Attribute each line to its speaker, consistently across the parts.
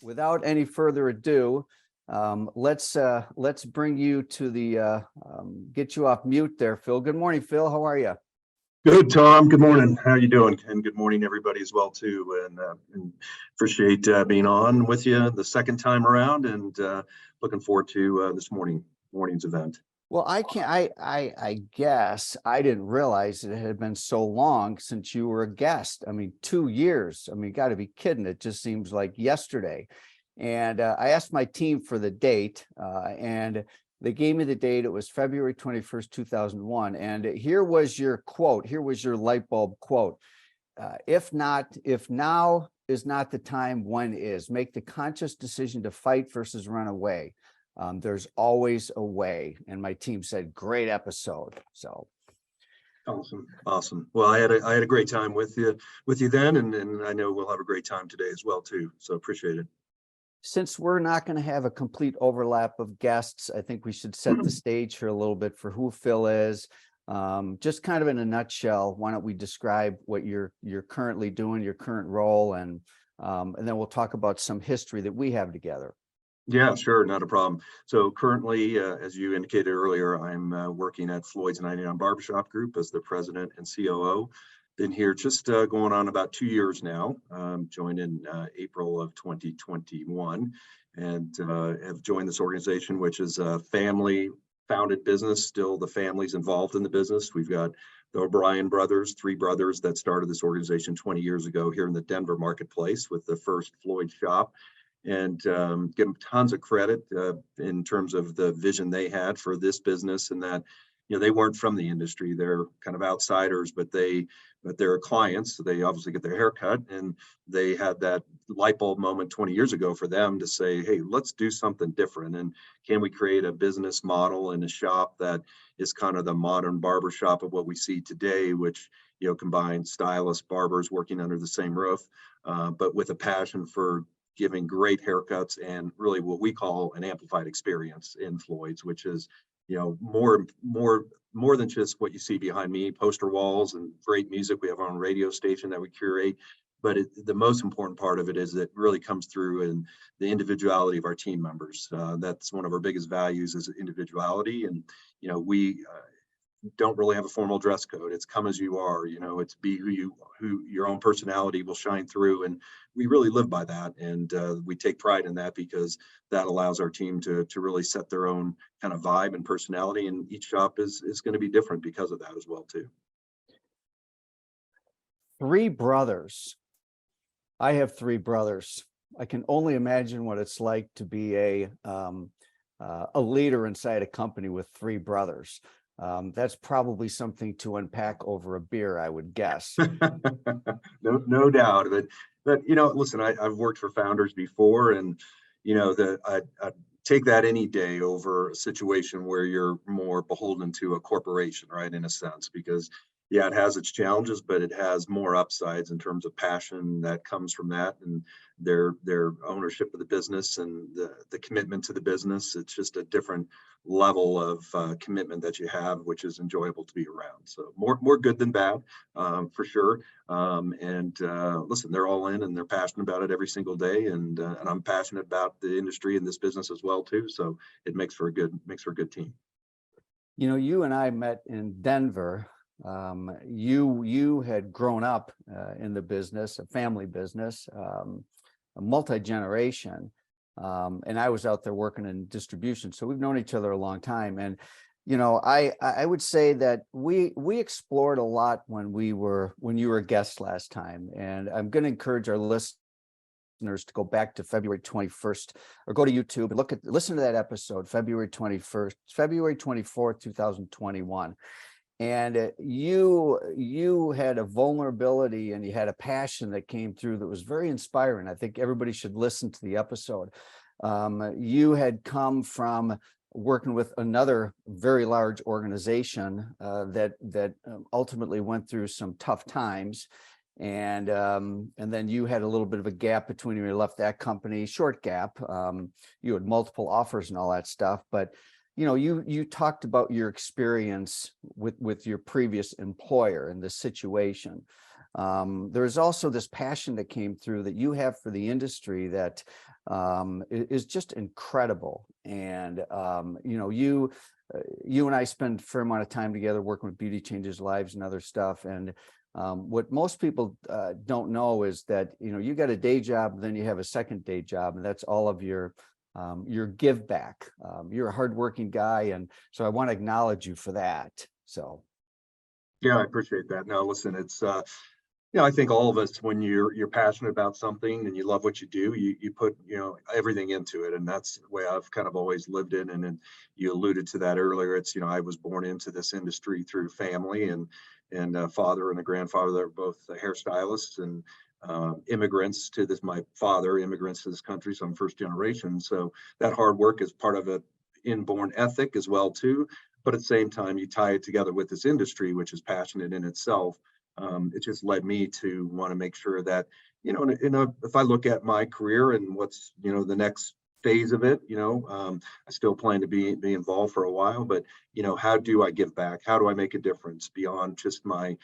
Speaker 1: Without any further ado, let's bring you to the get you off mute there, Phil. Good morning, Phil. How are you?
Speaker 2: Good, Tom. Good morning. How are you doing? And good morning, everybody, as well too. And appreciate being on with you the second time around, and looking forward to this morning's event.
Speaker 1: Well, I guess I didn't realize it had been so long since you were a guest. I mean, 2 years. I mean, you got to be kidding. It just seems like yesterday. And I asked my team for the date, and they gave me the date. It was February 21st, 2001. And here was your quote. Here was your light bulb quote. If now is not the time, when is? Make the conscious decision to fight versus run away. There's always a way. And my team said, great episode. So
Speaker 2: Awesome. Well, I had a great time with you then, and I know we'll have a great time today as well too. So appreciate it.
Speaker 1: Since we're not going to have a complete overlap of guests, I think we should set the stage here a little bit for who Phil is. Just kind of in a nutshell, why don't we describe what you're currently doing, your current role, and then we'll talk about some history that we have together.
Speaker 2: Yeah, sure, not a problem. So currently, as you indicated earlier, I'm working at Floyd's 99 Barbershop Group as the president and COO. Been here just going on about 2 years now. Joined in April of 2021, and have joined this organization, which is a family-founded business. Still, the family's involved in the business. We've got the O'Brien brothers, three brothers that started this organization 20 years ago here in the Denver marketplace with the first Floyd shop. And give them tons of credit in terms of the vision they had for this business, and that, you know, they weren't from the industry. They're kind of outsiders, but they're clients. So they obviously get their hair cut, and they had that light bulb moment 20 years ago for them to say, hey, let's do something different. And can we create a business model and a shop that is kind of the modern barbershop of what we see today, which, you know, combines stylists, barbers working under the same roof, but with a passion for giving great haircuts and really what we call an amplified experience in Floyd's, which is, you know, more than just what you see behind me, poster walls and great music. We have our own radio station that we curate, but the most important part of it is that it really comes through in the individuality of our team members. That's one of our biggest values, is individuality. And, you know, we don't really have a formal dress code. It's come as you are, you know, it's be who your own personality will shine through. And we really live by that. And we take pride in that, because that allows our team to really set their own kind of vibe and personality. And each shop is going to be different because of that as well too.
Speaker 1: Three brothers. I have three brothers. I can only imagine what it's like to be a leader inside a company with three brothers. That's probably something to unpack over a beer, I would guess.
Speaker 2: No doubt. But you know, listen, I've worked for founders before, and you know that I take that any day over a situation where you're more beholden to a corporation, right? In a sense, because yeah, it has its challenges, but it has more upsides in terms of passion that comes from that, and their ownership of the business and the commitment to the business. It's just a different level of commitment that you have, which is enjoyable to be around. So more good than bad, for sure. Listen, they're all in, and they're passionate about it every single day, and I'm passionate about the industry and this business as well too. So it makes for a good team.
Speaker 1: You know, you and I met in Denver. You had grown up in the business, a family business, a multi-generation, and I was out there working in distribution. So we've known each other a long time. And, you know, I would say that we explored a lot when you were a guest last time. And I'm going to encourage our listeners to go back to February 21st, or go to YouTube and listen to that episode, February 24th, 2021. And you had a vulnerability, and you had a passion that came through that was very inspiring. I think everybody should listen to the episode. You had come from working with another very large organization that ultimately went through some tough times. And then you had a little bit of a gap between when you left that company, short gap. You had multiple offers and all that stuff, but you know, you talked about your experience with your previous employer and the situation. there's also this passion that came through that you have for the industry that is just incredible. And you and I spend a fair amount of time together working with Beauty Changes Lives and other stuff. And what most people don't know is that you got a day job, then you have a second day job, and that's all of your give back. You're a hardworking guy, and so I want to acknowledge you for that. So
Speaker 2: Yeah, I appreciate that. No, listen, it's I think all of us, when you're passionate about something and you love what you do, you put everything into it, and that's the way I've kind of always lived it. And then you alluded to that earlier. It's I was born into this industry through family, and a father and a grandfather that were both hairstylists and immigrants to this. My father immigrants to this country, so I'm first generation. So that hard work is part of an inborn ethic as well too. But at the same time, you tie it together with this industry, which is passionate in itself. It just led me to want to make sure that, if I look at my career and what's, the next phase of it, I still plan to be involved for a while, but, how do I give back? How do I make a difference beyond just my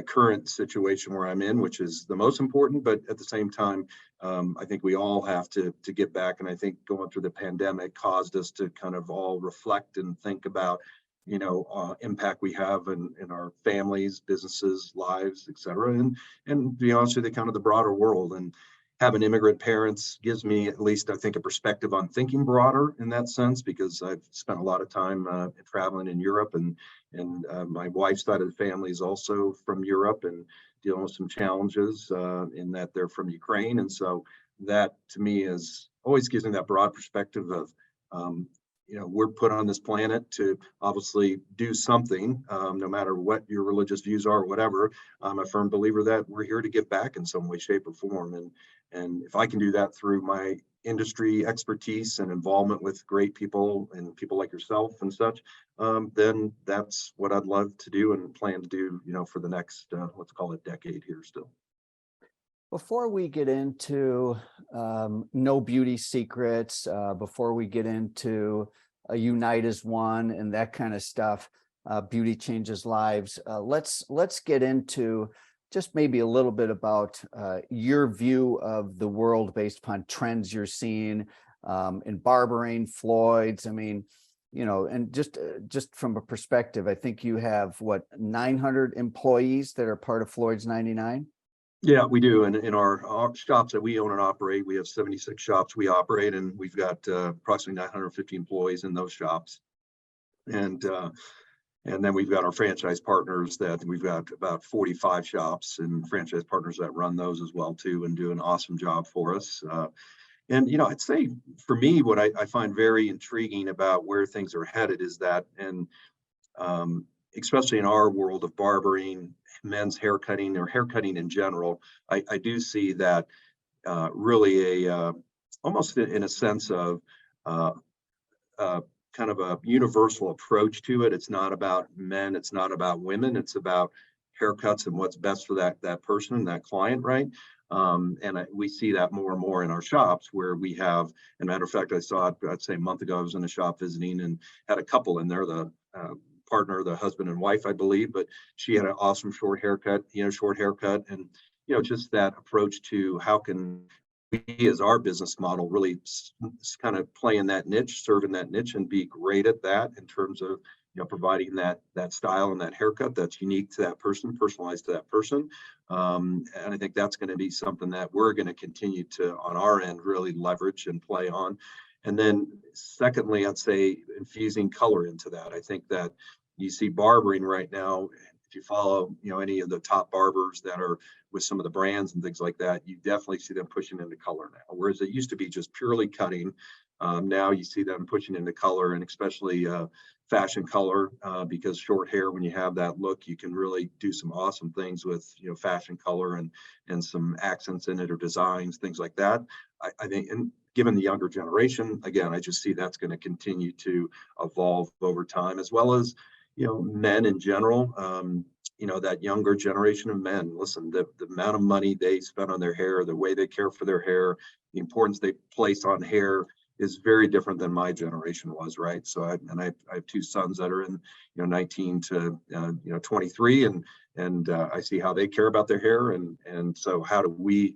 Speaker 2: current situation where I'm in, which is the most important, but at the same time, I think we all have to give back. And I think going through the pandemic caused us to kind of all reflect and think about impact we have in our families, businesses, lives, et cetera. And to be honest with you, kind of the broader world. And having immigrant parents gives me, at least I think, a perspective on thinking broader in that sense, because I've spent a lot of time traveling in Europe, and my wife's side of the family is also from Europe and dealing with some challenges in that they're from Ukraine. And so that to me is always gives me that broad perspective of we're put on this planet to obviously do something, no matter what your religious views are or whatever. I'm a firm believer that we're here to give back in some way, shape, or form. And if I can do that through my industry expertise and involvement with great people and people like yourself and such, then that's what I'd love to do and plan to do, for the next, let's call it decade here still.
Speaker 1: before we get into no beauty secrets, before we get into a Unite as One and that kind of stuff, Beauty Changes Lives, let's get into just maybe a little bit about your view of the world based upon trends you're seeing in barbering, Floyd's. I mean, and just from a perspective, I think you have 900 employees that are part of Floyd's 99.
Speaker 2: Yeah, we do. And in our shops that we own and operate, we have 76 shops we operate, and we've got approximately 950 employees in those shops. And then we've got our franchise partners that we've got about 45 shops and franchise partners that run those as well too, and do an awesome job for us. And I'd say for me, what I find very intriguing about where things are headed is that, and especially in our world of barbering, men's haircutting, or haircutting in general, I do see that really almost in a sense of kind of a universal approach to it. It's not about men, it's not about women, it's about haircuts and what's best for that person, that client, right? We see that more and more in our shops, where we have, as a matter of fact, I saw it, I'd say a month ago, I was in a shop visiting and had a couple in there, the partner, the husband and wife, I believe, but she had an awesome short haircut, and just that approach to how can we, as our business model, really kind of play in that niche, serve in that niche, and be great at that in terms of providing that style and that haircut that's unique to that person, personalized to that person. And I think that's going to be something that we're going to continue to, on our end, really leverage and play on. And then secondly, I'd say infusing color into that. I think that you see barbering right now, if you follow, any of the top barbers that are with some of the brands and things like that, you definitely see them pushing into color now. Whereas it used to be just purely cutting. Now you see them pushing into color, and especially fashion color, because short hair, when you have that look, you can really do some awesome things with, fashion color and some accents in it, or designs, things like that. I think, and given the younger generation, again, I just see that's going to continue to evolve over time, as well as, men in general. That younger generation of men, listen, the amount of money they spend on their hair, the way they care for their hair, the importance they place on hair is very different than my generation was, right? So I have two sons that are in 19 to 23, and I see how they care about their hair, and so how do we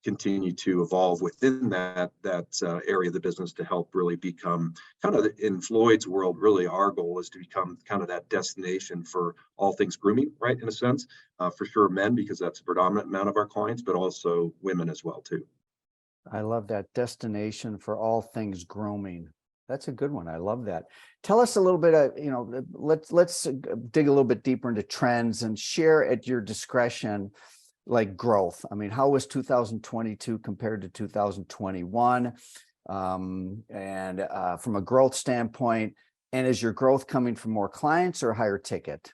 Speaker 2: continue to evolve within that area of the business to help really become kind of, in Floyd's world, really our goal is to become kind of that destination for all things grooming, right? In a sense, for sure men, because that's a predominant amount of our clients, but also women as well too.
Speaker 1: I love that, destination for all things grooming. That's a good one. I love that. Tell us a little bit of, let's dig a little bit deeper into trends and share at your discretion, like growth. I mean, how was 2022 compared to 2021? And from a growth standpoint, and is your growth coming from more clients or higher ticket?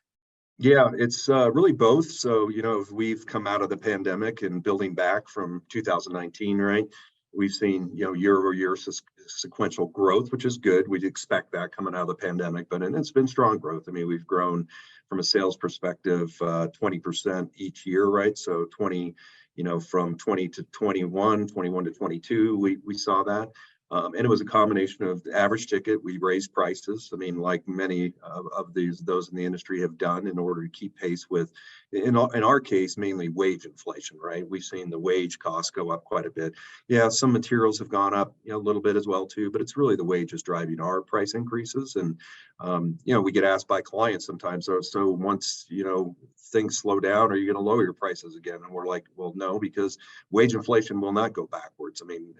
Speaker 2: Yeah, it's really both. So, if we've come out of the pandemic and building back from 2019, right? We've seen, year over year sequential growth, which is good. We'd expect that coming out of the pandemic, and it's been strong growth. I mean, we've grown from a sales perspective, 20% each year, right? So 20, from 20 to 21, 21 to 22, we saw that. And it was a combination of the average ticket. We raised prices. I mean, like many of those in the industry have done in order to keep pace with, in our case, mainly wage inflation, right? We've seen the wage costs go up quite a bit. Yeah, some materials have gone up, a little bit as well too, but it's really the wages driving our price increases. And, we get asked by clients sometimes, so once, things slow down, are you going to lower your prices again? And we're like, well, no, because wage inflation will not go backwards. I mean,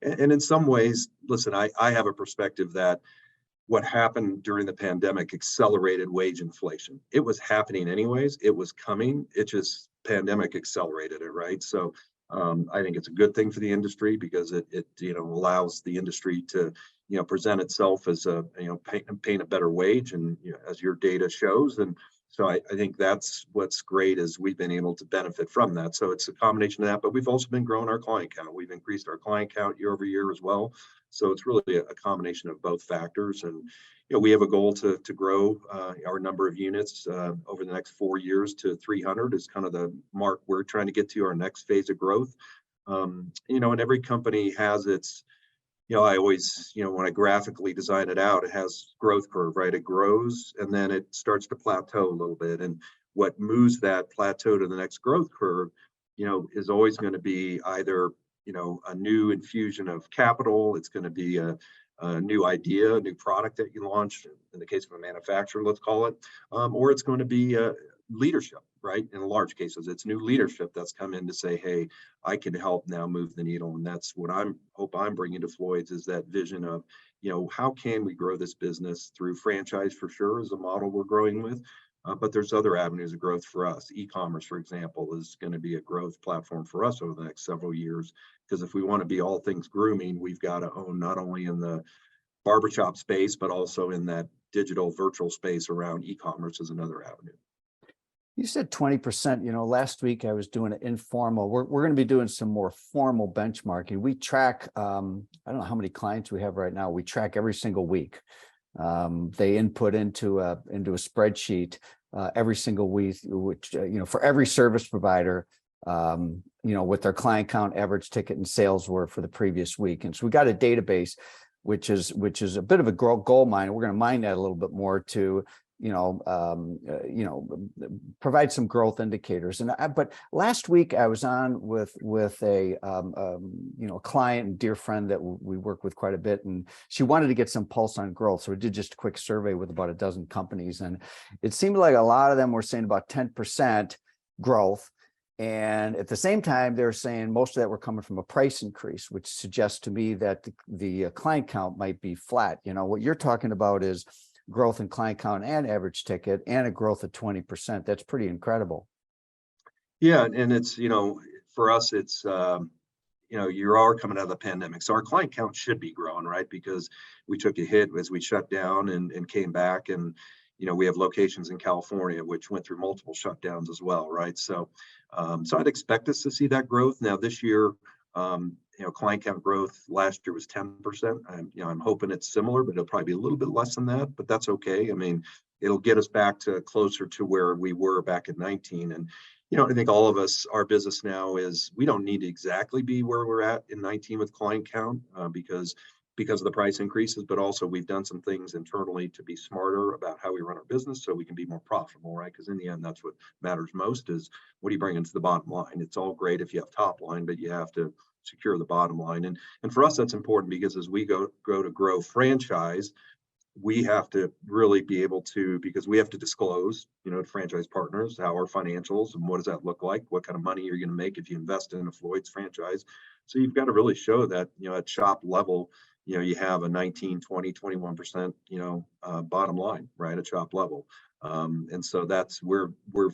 Speaker 2: and in some ways, listen, I have a perspective that what happened during the pandemic accelerated wage inflation. It was happening anyways. It was coming. It just, pandemic accelerated it, right? So I think it's a good thing for the industry because it allows the industry to present itself as a paint a better wage, and as your data shows. And so I think that's what's great, is we've been able to benefit from that. So it's a combination of that, but we've also been growing our client count. We've increased our client count year over year as well. So it's really a combination of both factors. And we have a goal to grow our number of units over the next 4 years to 300 is kind of the mark we're trying to get to, our next phase of growth. And every company has its, I always, when I graphically design it out, it has growth curve, right? It grows and then it starts to plateau a little bit. And what moves that plateau to the next growth curve, is always going to be either, a new infusion of capital. It's going to be a new idea, a new product that you launch, in the case of a manufacturer, let's call it, or it's going to be leadership, right? In large cases, it's new leadership that's come in to say, hey, I can help now move the needle. And that's what I'm bringing to Floyd's, is that vision of, how can we grow this business through franchise, for sure, is a model we're growing with. But there's other avenues of growth for us. E-commerce, for example, is going to be a growth platform for us over the next several years, because if we want to be all things grooming, we've got to own not only in the barbershop space, but also in that digital virtual space around e-commerce is another avenue.
Speaker 1: You said 20%. Last week I was doing an informal. We're going to be doing some more formal benchmarking. We track, I don't know how many clients we have right now. We track every single week. They input into a spreadsheet every single week, which, for every service provider, what their client count, average ticket, and sales were for the previous week. And so we got a database, which is a bit of a gold mine. We're going to mine that a little bit more to, provide some growth indicators. But last week I was on with a client and dear friend that we work with quite a bit, and she wanted to get some pulse on growth. So we did just a quick survey with about a dozen companies, and it seemed like a lot of them were saying about 10% growth. And at the same time, they're saying most of that were coming from a price increase, which suggests to me that the client count might be flat. What you're talking about is growth in client count and average ticket, and a growth of 20%. That's pretty incredible.
Speaker 2: Yeah, and it's, for us, it's, you are coming out of the pandemic. So our client count should be growing, right? Because we took a hit as we shut down and came back. And, we have locations in California, which went through multiple shutdowns as well, right? So, so I'd expect us to see that growth. Now this year, client count growth last year was 10%. I'm hoping it's similar, but it'll probably be a little bit less than that, but that's okay. I mean, it'll get us back to closer to where we were back in 19. And, I think all of us, our business now is, we don't need to exactly be where we're at in 19 with client count, because because of the price increases, but also we've done some things internally to be smarter about how we run our business so we can be more profitable, right? Because in the end, that's what matters most is what do you bring into the bottom line? It's all great if you have top line, but you have to secure the bottom line. And for us, that's important because as we go to grow franchise, we have to really be able to, because we have to disclose, to franchise partners, how our financials and what does that look like? What kind of money you're going to make if you invest in a Floyd's franchise. So you've got to really show that, at shop level, you have a 19, 20, 21%, bottom line, right, at shop level. And so we're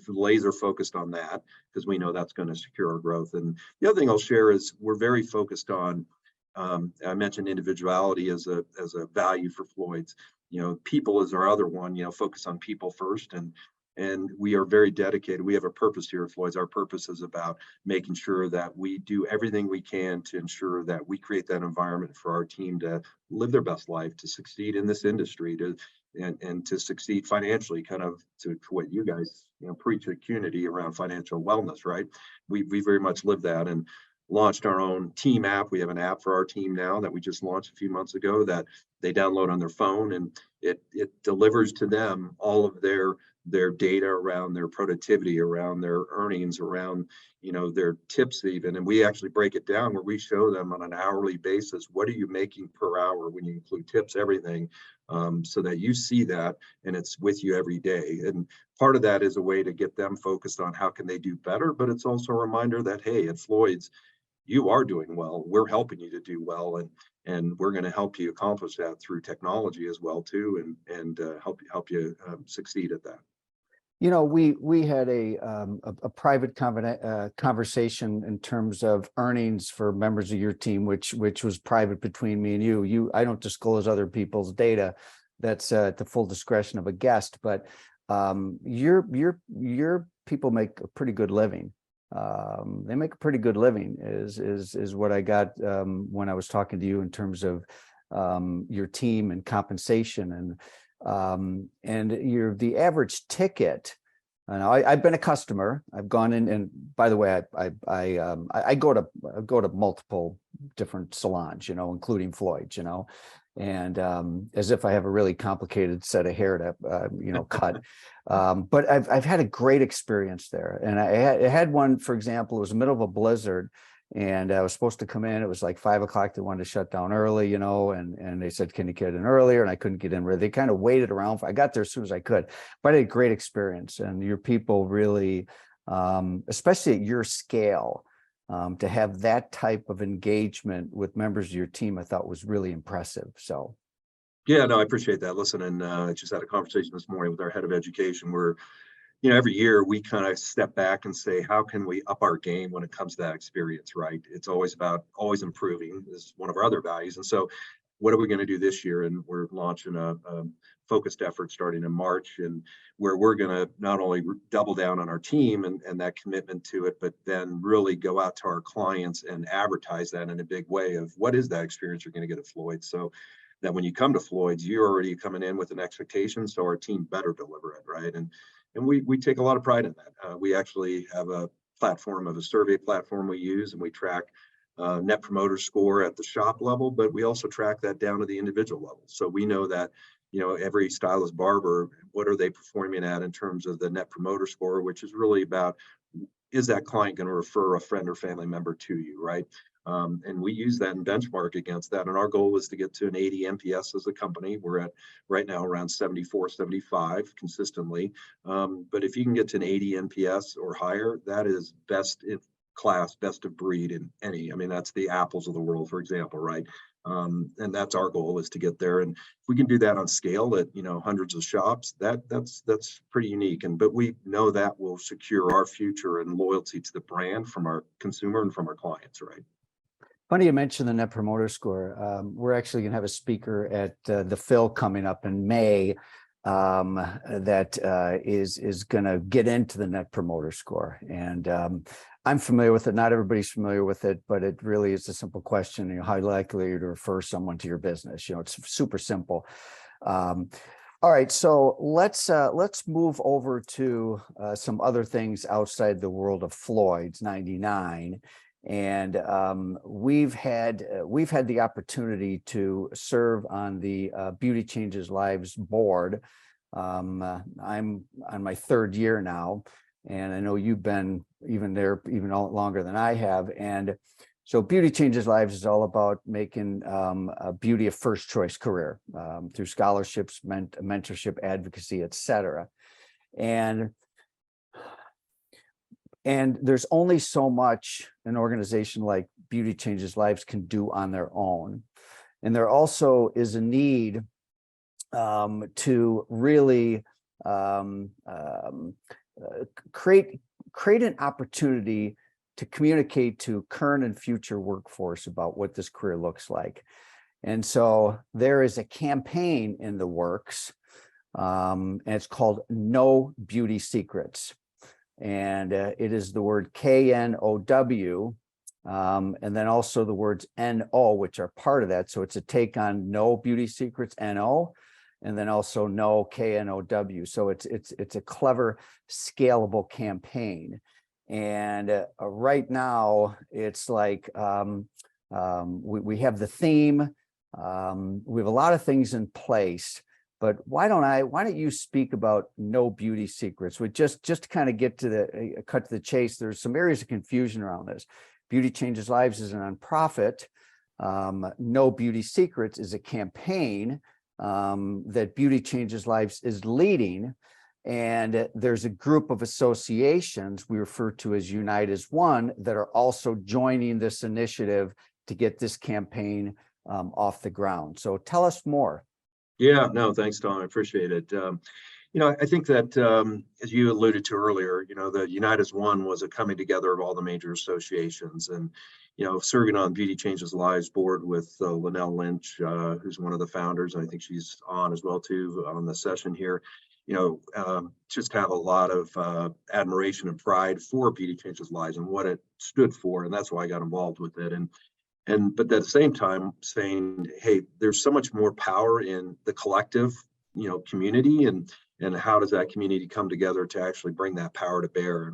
Speaker 2: laser focused on that because we know that's going to secure our growth. And the other thing I'll share is we're very focused on, I mentioned individuality as a value for Floyd's. People is our other one. Focus on people first, and we are very dedicated. We have a purpose here at Floyd's. Our purpose is about making sure that we do everything we can to ensure that we create that environment for our team to live their best life, to succeed in this industry, and to succeed financially, kind of to what you guys preach at Qnity around financial wellness, right? We very much live that and launched our own team app. We have an app for our team now that we just launched a few months ago that they download on their phone, and it delivers to them all of their data around their productivity, around their earnings, around their tips even. And we actually break it down where we show them on an hourly basis, what are you making per hour when you include tips, everything, so that you see that and it's with you every day. And part of that is a way to get them focused on how can they do better, but it's also a reminder that, hey, at Floyd's, you are doing well. We're helping you to do well, and we're going to help you accomplish that through technology as well too, and help you succeed at that.
Speaker 1: We had a private conversation in terms of earnings for members of your team, which was private between me and you. I don't disclose other people's data. That's at the full discretion of a guest. But your people make a pretty good living. They make a pretty good living is what I got when I was talking to you in terms of your team and compensation and the average ticket. And I've been a customer. I've gone in, and by the way, I go to multiple different salons, including Floyd, and as if I have a really complicated set of hair to cut. But I've had a great experience there, and I had one, for example. It was the middle of a blizzard, and I was supposed to come in. It was like 5 o'clock. They wanted to shut down early, and they said, "Can you get in earlier?" And I couldn't get in. They kind of waited around. I got there as soon as I could, but I had a great experience. And your people really, especially at your scale, to have that type of engagement with members of your team, I thought was really impressive. So.
Speaker 2: Yeah, no, I appreciate that. Listen, and I just had a conversation this morning with our head of education where, every year we kind of step back and say, how can we up our game when it comes to that experience, right? It's always about always improving is one of our other values. And so what are we going to do this year? And we're launching a focused effort starting in March, and where we're going to not only double down on our team and that commitment to it, but then really go out to our clients and advertise that in a big way of what is that experience you're going to get at Floyd. So that when you come to Floyd's, you're already coming in with an expectation. So our team better deliver it, right? And we take a lot of pride in that. We actually have a survey platform we use, and we track net promoter score at the shop level, but we also track that down to the individual level. So we know that, every stylist barber, what are they performing at in terms of the net promoter score, which is really about, is that client going to refer a friend or family member to you, right? And we use that and benchmark against that. And our goal is to get to an 80 NPS as a company. We're at right now around 74, 75 consistently. But if you can get to an 80 NPS or higher, that is best in class, best of breed in any. I mean, that's the Apples of the world, for example, right? And that's our goal, is to get there. And if we can do that on scale at hundreds of shops, that's pretty unique. But we know that will secure our future and loyalty to the brand from our consumer and from our clients, right?
Speaker 1: Funny you mentioned the Net Promoter Score. We're actually going to have a speaker at the Phil coming up in May that is going to get into the Net Promoter Score. And I'm familiar with it. Not everybody's familiar with it, but it really is a simple question. How likely are you to refer someone to your business? It's super simple. All right, so let's move over to some other things outside the world of Floyd's 99. And we've had the opportunity to serve on the Beauty Changes Lives board. I'm on my third year now, and I know you've been even there even longer than I have. And so Beauty Changes Lives is all about making beauty a first choice career through scholarships, mentorship, advocacy, etc. And there's only so much an organization like Beauty Changes Lives can do on their own. And there also is a need to really create an opportunity to communicate to current and future workforce about what this career looks like. And so there is a campaign in the works, and it's called No Beauty Secrets. And it is the word KNOW, and then also the words NO, which are part of that. So it's a take on No Beauty Secrets, NO, and then also No KNOW. So it's a clever, scalable campaign. And right now, it's like we have the theme, we have a lot of things in place. But why don't you speak about No Beauty Secrets? Just to kind of get to the cut to the chase. There's some areas of confusion around this. Beauty Changes Lives is a nonprofit. No Beauty Secrets is a campaign that Beauty Changes Lives is leading. And there's a group of associations we refer to as Unite as One that are also joining this initiative to get this campaign off the ground. So tell us more.
Speaker 2: Yeah, no, thanks, Tom. I appreciate it. I think that as you alluded to earlier, the Unite as One was a coming together of all the major associations, and serving on Beauty Changes Lives board with Linnell Lynch, who's one of the founders. I think she's on as well too on the session here. Just have a lot of admiration and pride for Beauty Changes Lives and what it stood for, and that's why I got involved with it. But at the same time saying, hey, there's so much more power in the collective, community, and how does that community come together to actually bring that power to bear,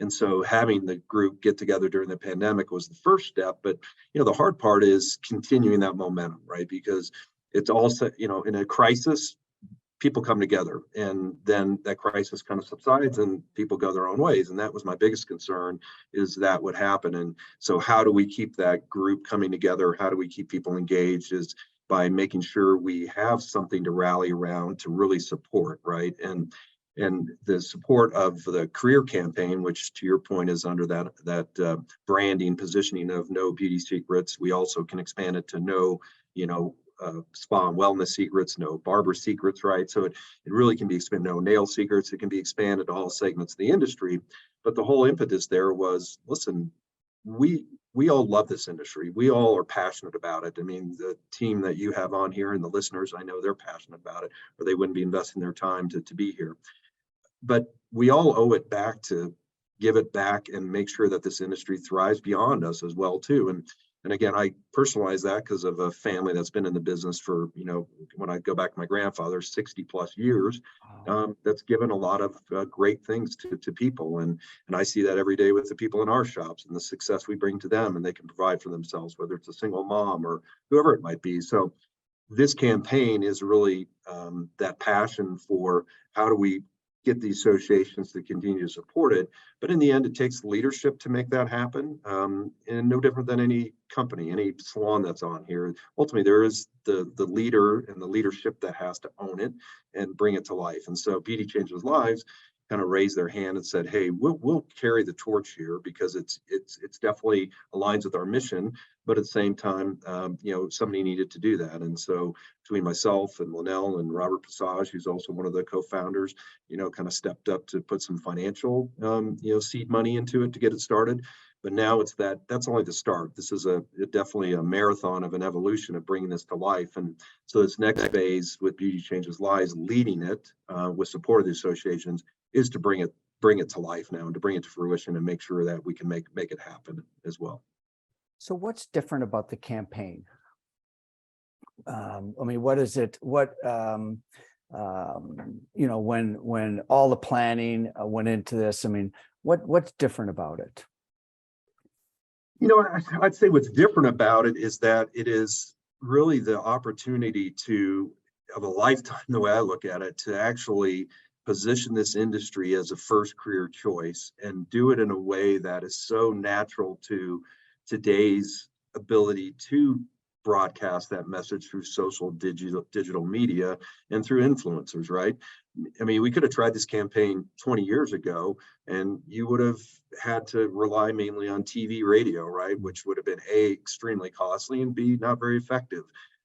Speaker 2: and so having the group get together during the pandemic was the first step. But the hard part is continuing that momentum, right? Because it's also, in a crisis, people come together, and then that crisis kind of subsides and people go their own ways. And that was my biggest concern, is that would happen. And so how do we keep that group coming together? How do we keep people engaged? Is by making sure we have something to rally around to really support, right? And the support of the career campaign, which to your point is under that branding positioning of No Beauty Secrets. We also can expand it to No, spa and wellness secrets, No barber secrets, right? So it really can be expanded. No nail secrets. It can be expanded to all segments of the industry. But the whole impetus there was, listen, we all love this industry. We all are passionate about it. I mean, the team that you have on here and the listeners, I know they're passionate about it, or they wouldn't be investing their time to be here. But we all owe it back to give it back and make sure that this industry thrives beyond us as well too. And again, I personalize that because of a family that's been in the business for, when I go back to my grandfather, 60 plus years, that's given a lot of great things to people. And I see that every day with the people in our shops and the success we bring to them, and they can provide for themselves, whether it's a single mom or whoever it might be. So this campaign is really that passion for how do we get the associations to continue to support it. But in the end, it takes leadership to make that happen. And no different than any company, any salon that's on here. Ultimately, there is the leader and the leadership that has to own it and bring it to life. And so Beauty Changes Lives kind of raised their hand and said, hey, we'll carry the torch here, because it's definitely aligns with our mission. But at the same time, somebody needed to do that. And so between myself and Linnell and Robert Passage, who's also one of the co-founders, kind of stepped up to put some financial, seed money into it to get it started. But now that's only the start. This is definitely a marathon of an evolution of bringing this to life. And so this next phase with Beauty Changes Lives, leading it with support of the associations, is to bring it to life now and to bring it to fruition and make sure that we can make it happen as well.
Speaker 1: So what's different about the campaign? What is it? When all the planning went into this, what's different about it?
Speaker 2: I'd say what's different about it is that it is really the opportunity of a lifetime, the way I look at it, to actually position this industry as a first career choice and do it in a way that is so natural to today's ability to broadcast that message through digital media and through influencers, right? I mean, we could have tried this campaign 20 years ago and you would have had to rely mainly on TV, radio, right? Which would have been A, extremely costly, and B, not very effective.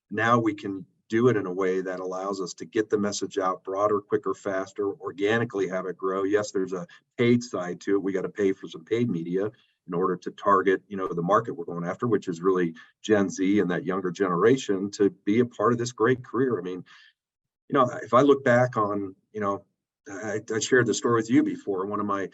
Speaker 2: Now we can do it in a way that allows us to get the message out broader, quicker, faster, organically have it grow. Yes, there's a paid side to it. We got to pay for some paid media in order to target, the market we're going after, which is really Gen Z and that younger generation, to be a part of this great career. I mean, if I look back on, I shared the story with you before. One of my,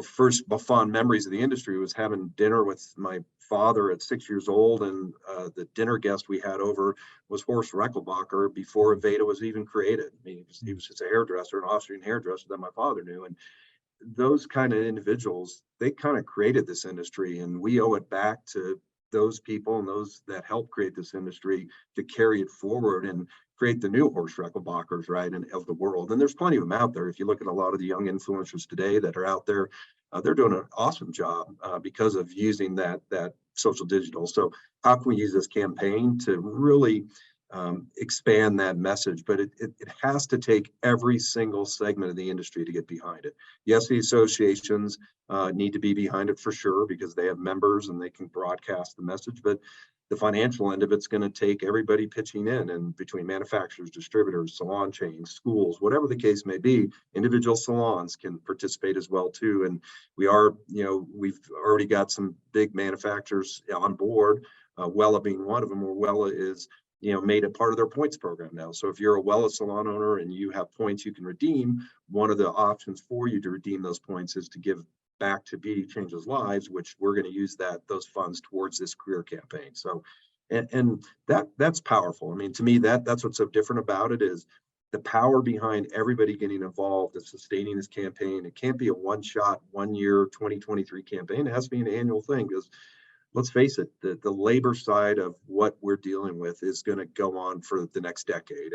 Speaker 2: first fond memories of the industry was having dinner with my father at 6 years old, and the dinner guest we had over was Horst Reckelbacher before Aveda was even created. I mean, he was just a hairdresser, an Austrian hairdresser that my father knew, and those kind of individuals, they kind of created this industry, and we owe it back to those people and those that helped create this industry to carry it forward and create the new Horst Reckelbachers, right, and of the world. And there's plenty of them out there. If you look at a lot of the young influencers today that are out there, they're doing an awesome job because of using that social digital. So how can we use this campaign to really expand that message? But it has to take every single segment of the industry to get behind it. Yes, the associations need to be behind it for sure, because they have members and they can broadcast the message. But the financial end of it's going to take everybody pitching in, and between manufacturers, distributors, salon chains, schools, whatever the case may be, individual salons can participate as well too. And we've already got some big manufacturers on board, Wella being one of them, where Wella is made it part of their points program now. So if you're a Wella salon owner and you have points you can redeem, one of the options for you to redeem those points is to give back to Beauty Changes Lives, which we're going to use those funds towards this career campaign. So, and that's powerful. I mean, to me, that's what's so different about it, is the power behind everybody getting involved and sustaining this campaign. It can't be a one-shot, 1 year, 2023 campaign. It has to be an annual thing, because let's face it, the labor side of what we're dealing with is going to go on for the next decade.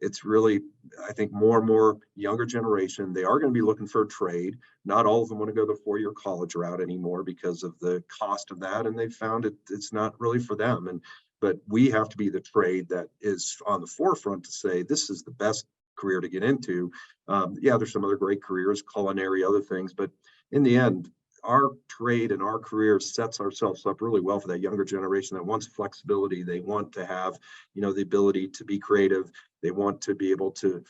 Speaker 2: It's really, I think, more and more younger generation, they are going to be looking for a trade. Not all of them want to go the 4-year college route anymore because of the cost of that, and they've found it's not really for them. But we have to be the trade that is on the forefront to say this is the best career to get into. There's some other great careers, culinary, other things, but in the end, our trade and our career sets ourselves up really well for that younger generation that wants flexibility. They want to have, the ability to be creative. They want to be able to,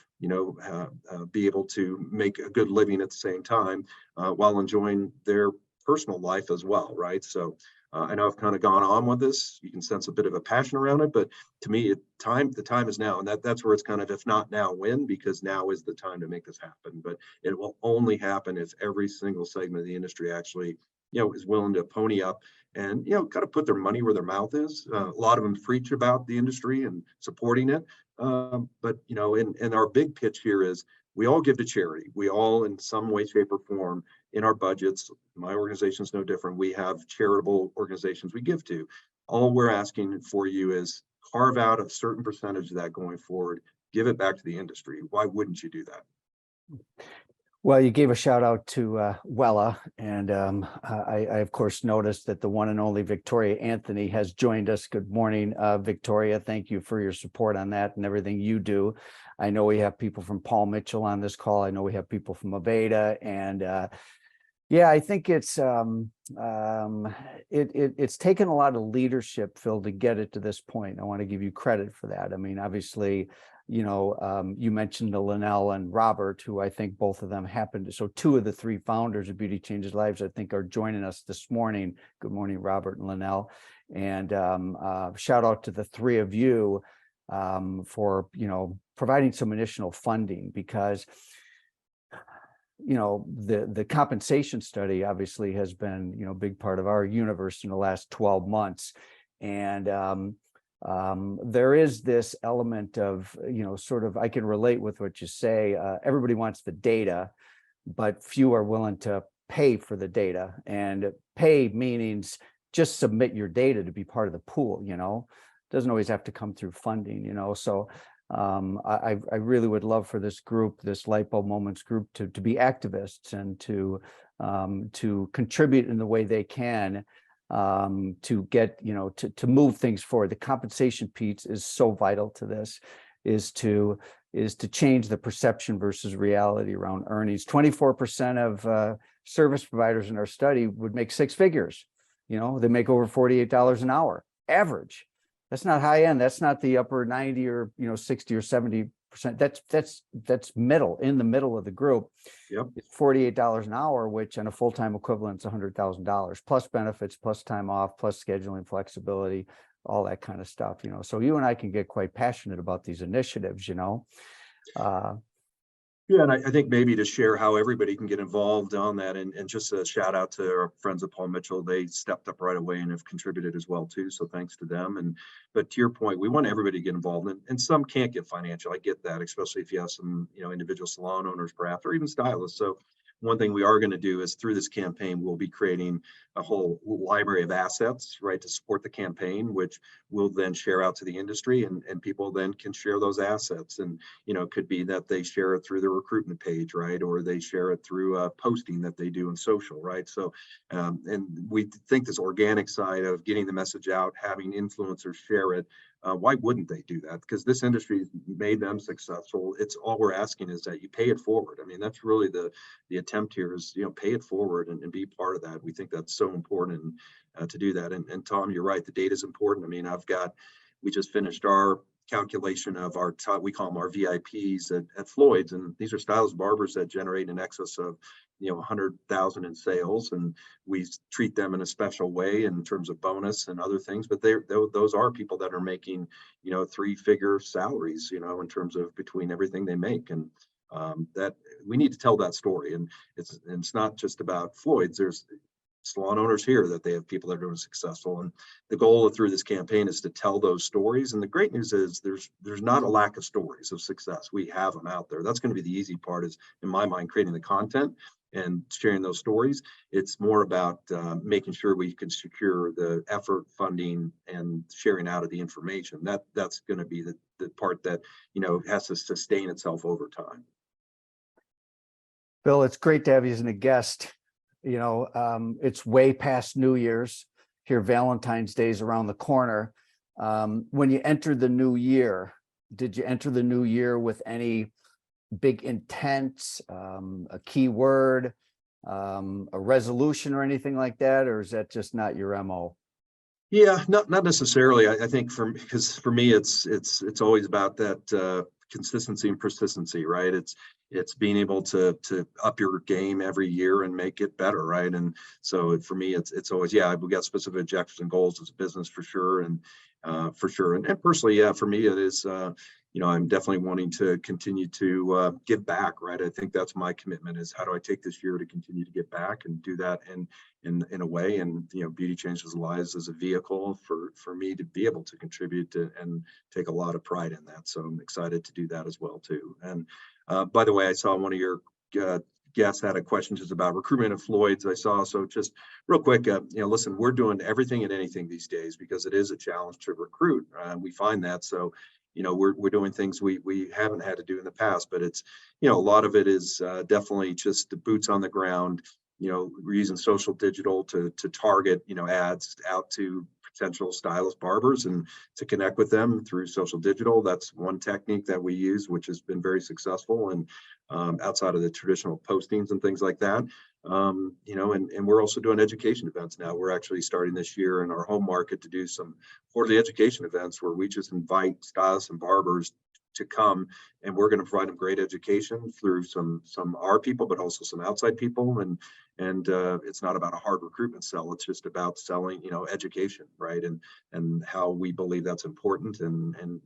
Speaker 2: be able to make a good living at the same time while enjoying their personal life as well, right? So I know I've kind of gone on with this. You can sense a bit of a passion around it, but to me, the time is now, and that's where it's kind of, if not now, when? Because now is the time to make this happen. But it will only happen if every single segment of the industry actually, is willing to pony up and kind of put their money where their mouth is. A lot of them preach about the industry and supporting it, but and our big pitch here is we all give to charity. We all, in some way, shape, or form, in our budgets, my organization is no different. We have charitable organizations we give to. All we're asking for you is carve out a certain percentage of that going forward, give it back to the industry. Why wouldn't you do that?
Speaker 1: Well, you gave a shout out to Wella, and I of course noticed that the one and only Victoria Anthony has joined us. Good morning, Victoria. Thank you for your support on that and everything you do. I know we have people from Paul Mitchell on this call. I know we have people from Aveda, and I think it's taken a lot of leadership, Phil, to get it to this point. I want to give you credit for that. I mean, obviously, you mentioned Linnell and Robert, who I think both of them happened to. So 2 of the 3 founders of Beauty Changes Lives, I think, are joining us this morning. Good morning, Robert and Linnell. And shout out to the 3 of you for, providing some additional funding, because the compensation study obviously has been, a big part of our universe in the last 12 months. And there is this element of, sort of, I can relate with what you say. Everybody wants the data, but few are willing to pay for the data. And pay meanings just submit your data to be part of the pool, you know. Doesn't always have to come through funding, you know. So I really would love for this group, this Lipo Moments group, to be activists and to contribute in the way they can, to get, you know, to move things forward. The compensation piece is so vital to this, is to change the perception versus reality around earnings. 24% of service providers in our study would make six figures. You know, they make over $48 an hour average. That's not high end. That's not the upper 90 or, you know, 60 or 70%. That's middle, in the middle of the group.
Speaker 2: Yep.
Speaker 1: It's $48 an hour, which on a full-time equivalent is $100,000 plus benefits, plus time off, plus scheduling flexibility, all that kind of stuff, you know. So you and I can get quite passionate about these initiatives, you know.
Speaker 2: Yeah, and I think maybe to share how everybody can get involved on that, and just a shout out to our friends at Paul Mitchell. They stepped up right away and have contributed as well too. So thanks to them. And but to your point, we want everybody to get involved, and some can't get financial. I get that, especially if you have some, you know, individual salon owners perhaps, or even stylists. So one thing we are going to do is through this campaign, we'll be creating a whole library of assets, right, to support the campaign, which we'll then share out to the industry, and people then can share those assets. And, you know, it could be that they share it through the recruitment page, right, or they share it through a posting that they do in social, right? So, and we think this organic side of getting the message out, having influencers share it, why wouldn't they do that? Because this industry made them successful. It's all we're asking is that you pay it forward. I mean, that's really the attempt here is, you know, pay it forward and be part of that. We think that's so important to do that. And Tom, you're right. The data is important. I mean, we just finished our calculation of our top, we call them our VIPs at Floyd's, and these are stylists, barbers that generate in excess of, you know, 100,000 in sales, and we treat them in a special way in terms of bonus and other things. But those are people that are making, you know, three-figure salaries, you know, in terms of between everything they make, and that we need to tell that story. And it's not just about Floyd's. There's salon owners here that they have people that are doing successful, and the goal through this campaign is to tell those stories. And the great news is there's not a lack of stories of success. We have them out there. That's going to be the easy part, is in my mind creating the content and sharing those stories. It's more about making sure we can secure the effort, funding, and sharing out of the information. That's going to be the part that, you know, has to sustain itself over time.
Speaker 1: Bill, it's great to have you as a guest. You know, it's way past New Year's here. Valentine's Day is around the corner. When you entered the new year, did you enter the new year with any big intent, a key word, a resolution or anything like that? Or is that just not your MO?
Speaker 2: Yeah, not necessarily. I think because for me, it's always about that consistency and persistency, right? It's being able to up your game every year and make it better, right? And so for me, it's always, yeah, we got specific objectives and goals as a business for sure, and and personally, yeah, for me it is. You know, I'm definitely wanting to continue to give back, right? I think that's my commitment, is how do I take this year to continue to get back and do that in a way. And, you know, Beauty Changes Lives as a vehicle for me to be able to contribute and take a lot of pride in that. So I'm excited to do that as well too. And by the way, I saw one of your guests had a question just about recruitment at Floyd's. I saw, so just real quick, you know, listen, we're doing everything and anything these days because it is a challenge to recruit. We find that. So, you know, we're doing things we haven't had to do in the past, but it's, you know, a lot of it is definitely just the boots on the ground. You know, we're using social digital to target, you know, ads out to potential stylist barbers and to connect with them through social digital. That's one technique that we use, which has been very successful, and outside of the traditional postings and things like that. You know, and we're also doing education events now. We're actually starting this year in our home market to do some quarterly education events where we just invite stylists and barbers to come, and we're going to provide them great education through some our people, but also some outside people. And it's not about a hard recruitment sell. It's just about selling, you know, education, right? And how we believe that's important, and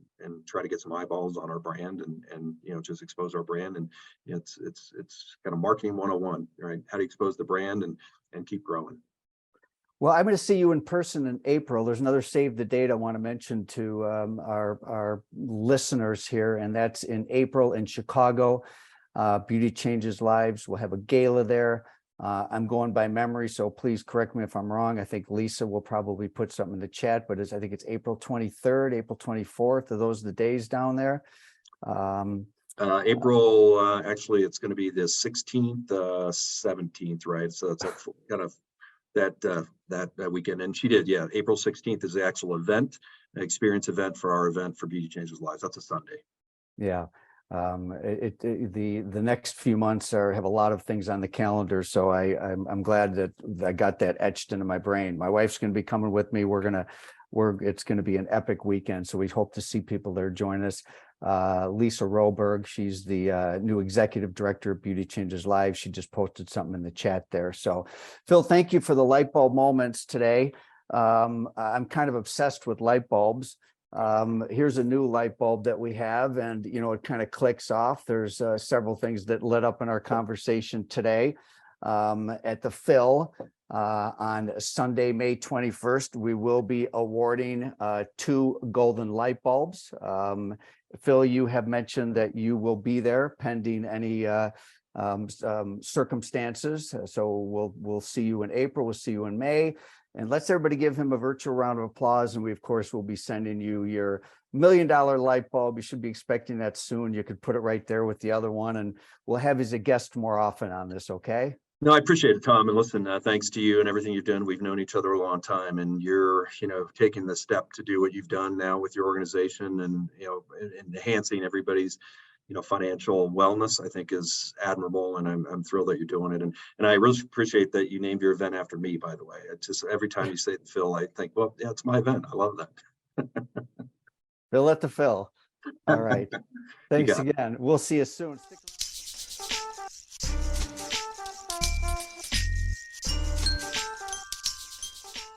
Speaker 2: try to get some eyeballs on our brand, and you know, just expose our brand. And it's kind of marketing 101, right? How to expose the brand and keep growing.
Speaker 1: Well, I'm going to see you in person in April. There's another save the date I want to mention to our listeners here, and that's in April in Chicago. Beauty Changes Lives. We'll have a gala there. I'm going by memory, so please correct me if I'm wrong. I think Lisa will probably put something in the chat, but I think it's April 23rd, April 24th. Are those the days down there?
Speaker 2: April, actually, it's going to be the 16th, 17th, right? So it's a kind of that weekend. And she did, yeah. April 16th is the actual event, experience event for our event for Beauty Changes Lives. That's a Sunday.
Speaker 1: Yeah. The next few months have a lot of things on the calendar, so I'm glad that I got that etched into my brain. My wife's going to be coming with me. It's going to be an epic weekend, so we hope to see people there join us. Lisa Roberg, she's the new executive director of Beauty Changes Lives. She just posted something in the chat there. So Phil, thank you for the light bulb moments today. I'm kind of obsessed with light bulbs. Here's a new light bulb that we have, and it kind of clicks off. There's several things that lit up in our conversation today. At the Phil on Sunday, May 21st, we will be awarding 2 golden light bulbs. Phil, you have mentioned that you will be there pending any circumstances. So we'll see you in April. We'll see you in May. And let's everybody give him a virtual round of applause. And we, of course, will be sending you your $1 million light bulb. You should be expecting that soon. You could put it right there with the other one, and we'll have you as a guest more often on this, okay?
Speaker 2: No, I appreciate it, Tom. And listen, thanks to you and everything you've done. We've known each other a long time, and you're, taking the step to do what you've done now with your organization, and enhancing everybody's, financial wellness, I think is admirable, and I'm thrilled that you're doing it. And I really appreciate that you named your event after me, by the way. It's just every time you say Phil, I think, well, yeah, it's my event. I love that.
Speaker 1: Phil at the Phil. All right. Thanks
Speaker 2: got it.
Speaker 1: again. We'll see you soon.